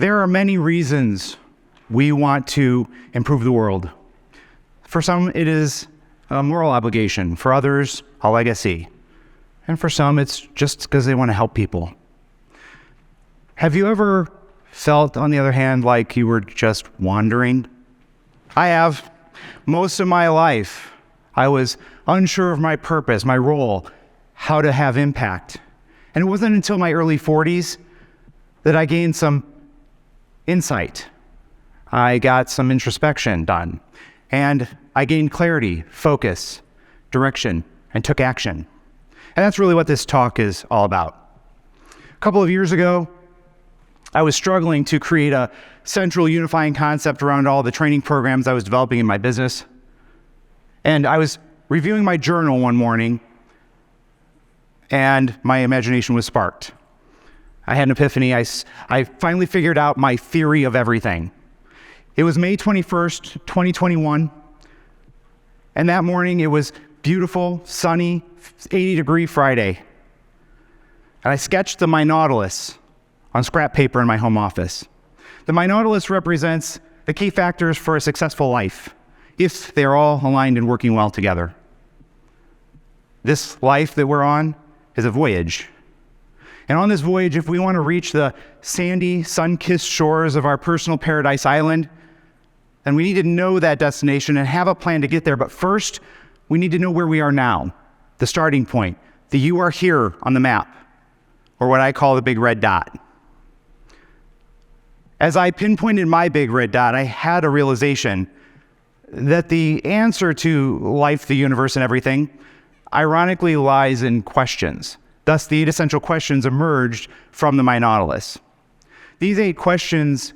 There are many reasons we want to improve the world. For some, it is a moral obligation. For others, a legacy. And for some, it's just because they want to help people. Have you ever felt, on the other hand, like you were just wandering? I have. Most of my life, I was unsure of my purpose, my role, how to have impact. And it wasn't until my early 40s that I gained some insight. I got some introspection done, and I gained clarity, focus, direction, and took action. And that's really what this talk is all about. A couple of years ago, I was struggling to create a central unifying concept around all the training programs I was developing in my business. And I was reviewing my journal one morning, and my imagination was sparked. I had an epiphany. I finally figured out my theory of everything. It was May 21st, 2021. And that morning, it was beautiful, sunny, 80-degree Friday. And I sketched the My Nautilus on scrap paper in my home office. The My Nautilus represents the key factors for a successful life, if they're all aligned and working well together. This life that we're on is a voyage. And on this voyage, if we want to reach the sandy, sun-kissed shores of our personal paradise island, then we need to know that destination and have a plan to get there. But first, we need to know where we are now, the starting point, the you are here on the map, or what I call the big red dot. As I pinpointed my big red dot, I had a realization that the answer to life, the universe, and everything, ironically lies in questions. Thus, the 8 essential questions emerged from the My Nautilus. These 8 questions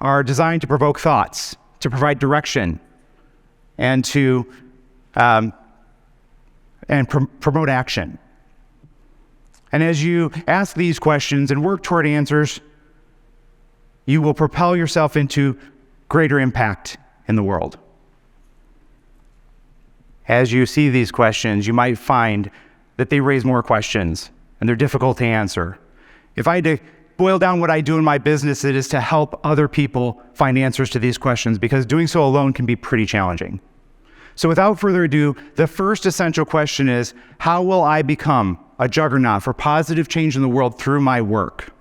are designed to provoke thoughts, to provide direction, and to promote action. And as you ask these questions and work toward answers, you will propel yourself into greater impact in the world. As you see these questions, you might find that they raise more questions and they're difficult to answer. If I had to boil down what I do in my business, it is to help other people find answers to these questions, because doing so alone can be pretty challenging. So without further ado, the first essential question is, how will I become a juggernaut for positive change in the world through my work?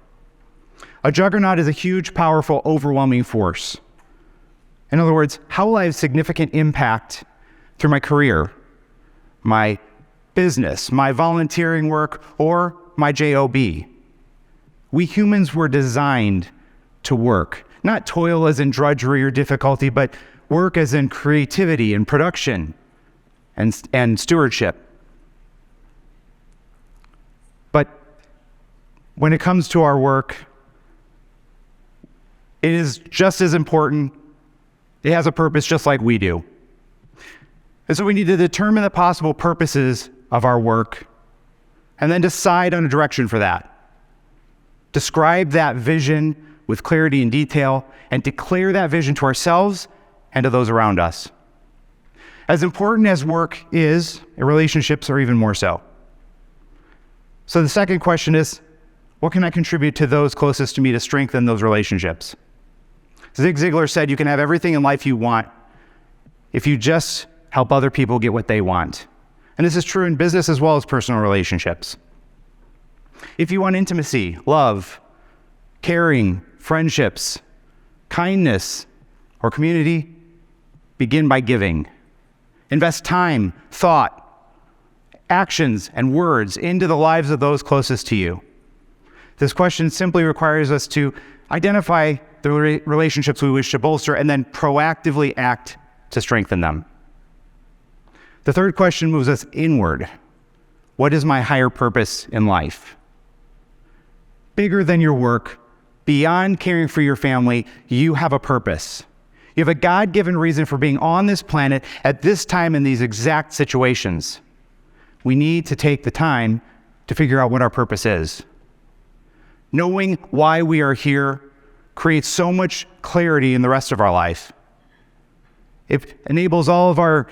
A juggernaut is a huge, powerful, overwhelming force. In other words, how will I have significant impact through my career, my business, my volunteering work, or my job? We humans were designed to work, not toil as in drudgery or difficulty, but work as in creativity and production and stewardship. But when it comes to our work, it is just as important. It has a purpose just like we do. And so we need to determine the possible purposes of our work and then decide on a direction for that. Describe that vision with clarity and detail and declare that vision to ourselves and to those around us. As important as work is, relationships are even more so. So the second question is, what can I contribute to those closest to me to strengthen those relationships? Zig Ziglar said you can have everything in life you want if you just help other people get what they want. And this is true in business as well as personal relationships. If you want intimacy, love, caring, friendships, kindness, or community, begin by giving. Invest time, thought, actions, and words into the lives of those closest to you. This question simply requires us to identify the relationships we wish to bolster and then proactively act to strengthen them. The third question moves us inward. What is my higher purpose in life? Bigger than your work, beyond caring for your family, you have a purpose. You have a God-given reason for being on this planet at this time in these exact situations. We need to take the time to figure out what our purpose is. Knowing why we are here creates so much clarity in the rest of our life. It enables all of our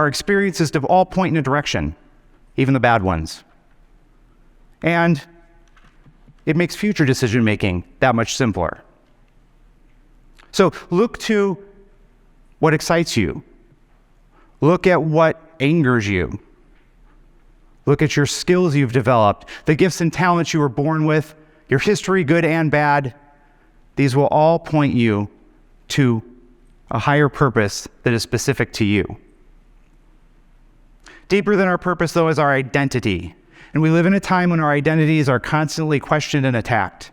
experiences to all point in a direction, even the bad ones. And it makes future decision-making that much simpler. So look to what excites you. Look at what angers you. Look at your skills you've developed, the gifts and talents you were born with, your history, good and bad. These will all point you to a higher purpose that is specific to you. Deeper than our purpose, though, is our identity. And we live in a time when our identities are constantly questioned and attacked.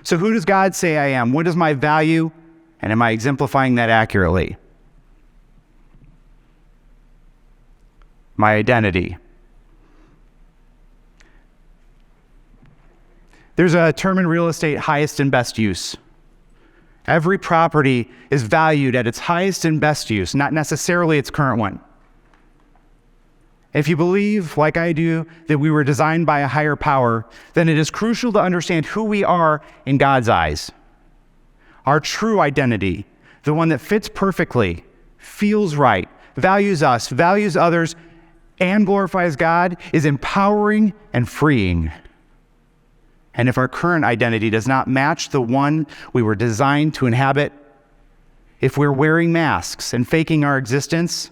So who does God say I am? What is my value? And am I exemplifying that accurately? My identity. There's a term in real estate, highest and best use. Every property is valued at its highest and best use, not necessarily its current one. If you believe, like I do, that we were designed by a higher power, then it is crucial to understand who we are in God's eyes. Our true identity, the one that fits perfectly, feels right, values us, values others, and glorifies God, is empowering and freeing. And if our current identity does not match the one we were designed to inhabit, if we're wearing masks and faking our existence,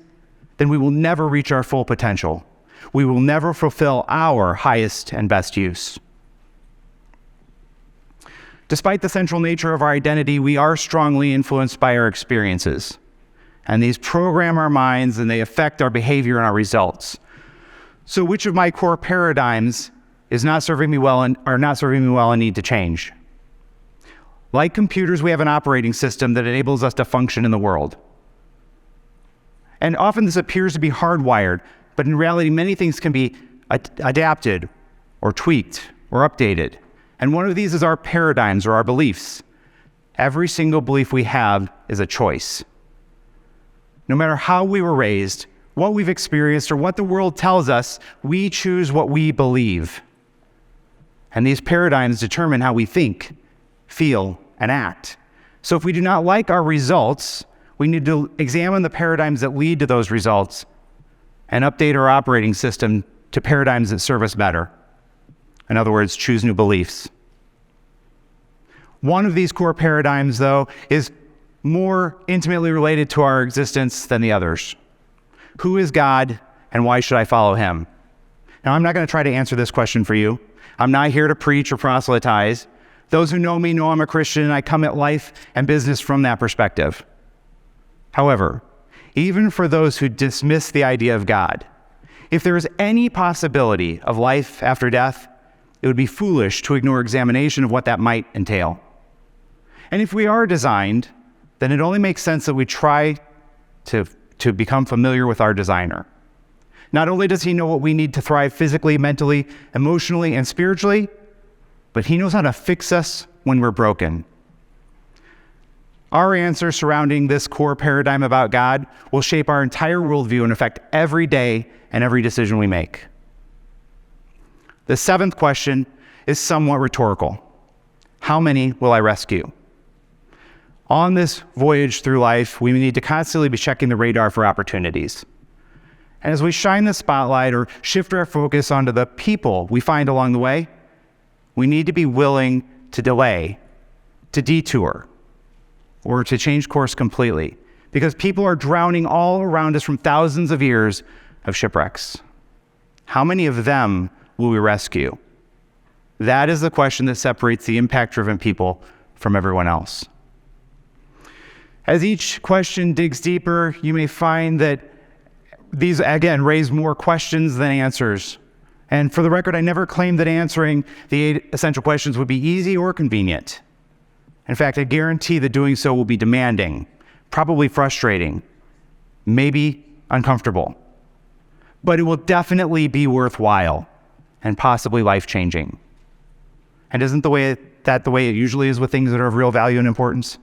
then we will never reach our full potential. We will never fulfill our highest and best use. Despite the central nature of our identity, we are strongly influenced by our experiences. And these program our minds and they affect our behavior and our results. So which of my core paradigms is not serving me well and are not serving me well and need to change? Like computers, we have an operating system that enables us to function in the world. And often this appears to be hardwired, but in reality, many things can be adapted or tweaked or updated. And one of these is our paradigms or our beliefs. Every single belief we have is a choice. No matter how we were raised, what we've experienced, or what the world tells us, we choose what we believe. And these paradigms determine how we think, feel, and act. So if we do not like our results, we need to examine the paradigms that lead to those results and update our operating system to paradigms that serve us better. In other words, choose new beliefs. One of these core paradigms, though, is more intimately related to our existence than the others. Who is God, and why should I follow him? Now, I'm not going to try to answer this question for you. I'm not here to preach or proselytize. Those who know me know I'm a Christian, and I come at life and business from that perspective. However, even for those who dismiss the idea of God, if there is any possibility of life after death, it would be foolish to ignore examination of what that might entail. And if we are designed, then it only makes sense that we try to become familiar with our designer. Not only does he know what we need to thrive physically, mentally, emotionally, and spiritually, but he knows how to fix us when we're broken. Our answer surrounding this core paradigm about God will shape our entire worldview and affect every day and every decision we make. The seventh question is somewhat rhetorical. How many will I rescue? On this voyage through life, we need to constantly be checking the radar for opportunities. And as we shine the spotlight or shift our focus onto the people we find along the way, we need to be willing to delay, to detour, or to change course completely, because people are drowning all around us from thousands of years of shipwrecks. How many of them will we rescue? That is the question that separates the impact-driven people from everyone else. As each question digs deeper, you may find that these, again, raise more questions than answers. And for the record, I never claimed that answering the 8 essential questions would be easy or convenient. In fact, I guarantee that doing so will be demanding, probably frustrating, maybe uncomfortable. But it will definitely be worthwhile and possibly life-changing. And isn't the way it usually is with things that are of real value and importance?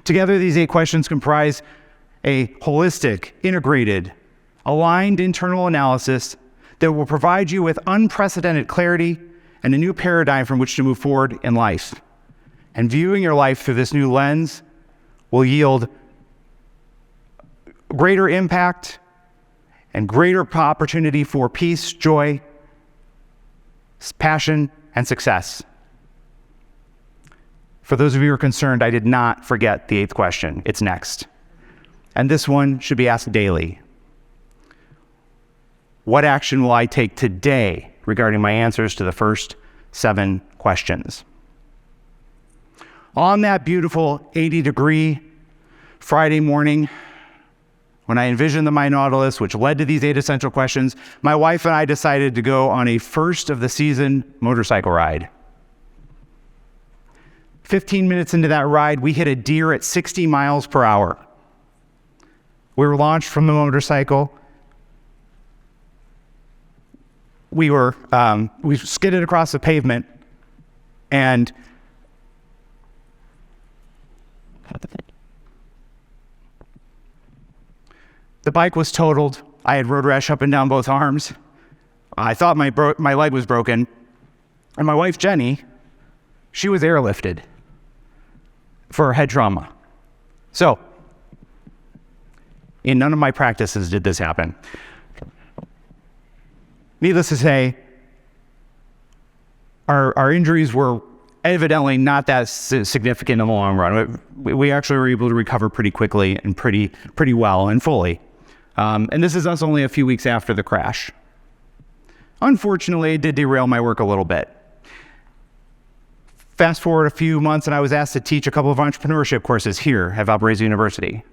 Together, these 8 questions comprise a holistic, integrated, aligned internal analysis that will provide you with unprecedented clarity and a new paradigm from which to move forward in life. And viewing your life through this new lens will yield greater impact and greater opportunity for peace, joy, passion, and success. For those of you who are concerned, I did not forget the 8th question. It's next. And this one should be asked daily. What action will I take today regarding my answers to the first 7 questions? On that beautiful 80-degree Friday morning, when I envisioned the My Nautilus, which led to these 8 essential questions, my wife and I decided to go on a first-of-the-season motorcycle ride. 15 minutes into that ride, we hit a deer at 60 miles per hour. We were launched from the motorcycle. We skidded across the pavement, and the bike was totaled. I had road rash up and down both arms. I thought my leg was broken. And my wife, Jenny, she was airlifted for head trauma. So, in none of my practices did this happen. Needless to say, our injuries were evidently not that significant in the long run. We actually were able to recover pretty quickly and pretty well and fully. And this is us only a few weeks after the crash. Unfortunately, it did derail my work a little bit. Fast forward a few months, and I was asked to teach a couple of entrepreneurship courses here at Valparaiso University.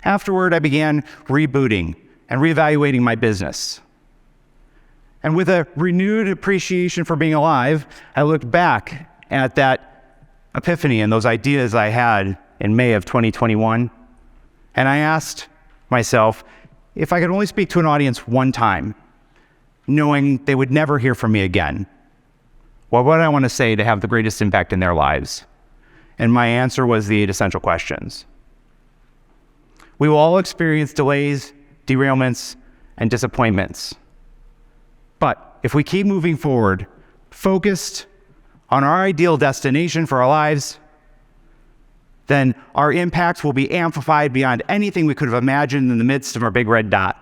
Afterward, I began rebooting and reevaluating my business. And with a renewed appreciation for being alive, I looked back at that epiphany and those ideas I had in May of 2021, and I asked myself if I could only speak to an audience one time, knowing they would never hear from me again, what would I want to say to have the greatest impact in their lives? And my answer was the 8 essential questions. We will all experience delays, derailments, and disappointments. But if we keep moving forward, focused on our ideal destination for our lives, then our impact will be amplified beyond anything we could have imagined in the midst of our big red dot.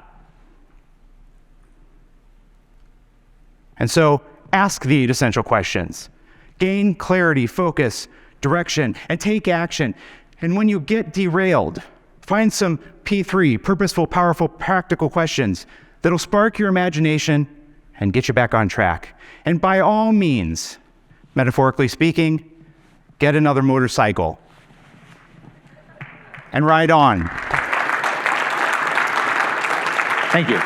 And so, ask the 8 essential questions. Gain clarity, focus, direction, and take action. And when you get derailed, find some P3, purposeful, powerful, practical questions that'll spark your imagination and get you back on track. And by all means, metaphorically speaking, get another motorcycle and ride on. Thank you.